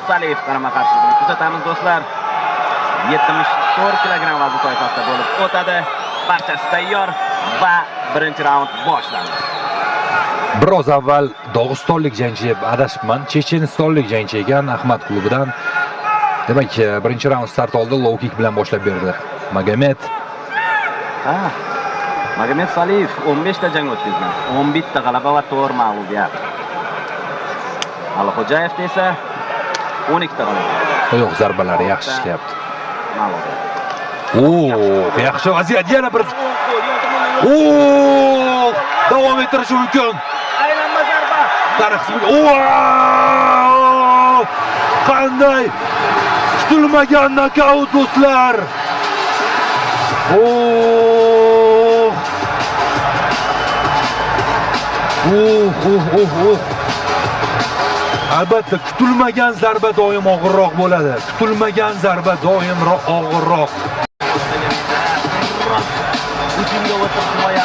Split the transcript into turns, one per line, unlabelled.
Saliyev qarama-qarshiligini kuzatamiz do'stlar. 74 kilogramm vazn toifasida bo'lib o'tadi. Barchasi tayyor va birinchi raund boshlandi.
Biroz avval Dog'istonlik jangchi, adashibman, Chechenistonlik jangchi ekan Ahmad klubidan. Demak, birinchi raund start oldi, low kick bilan boshlab berdi. Magomed.
Magomed Saliyev 15 ta jang o'tkazgan. 11 ta g'alaba va 4 mag'lubiyat. Alixo'jayev esa 12 ta g'alaba.
Oyoq zarbalari yaxshi ishlayapti.
Mag'lubiyat.
Yaxshi vaziyat, yana bir. Davom ettirish mumkin.
Aylanma zarba.
Tarixsiz. Qanday kutilmagan nokaut do'stlar. Albatta kutilmagan zarba doim og'irroq bo'ladi. Kutilmagan zarba doim og'irroq.
Hujumga o'tib himoya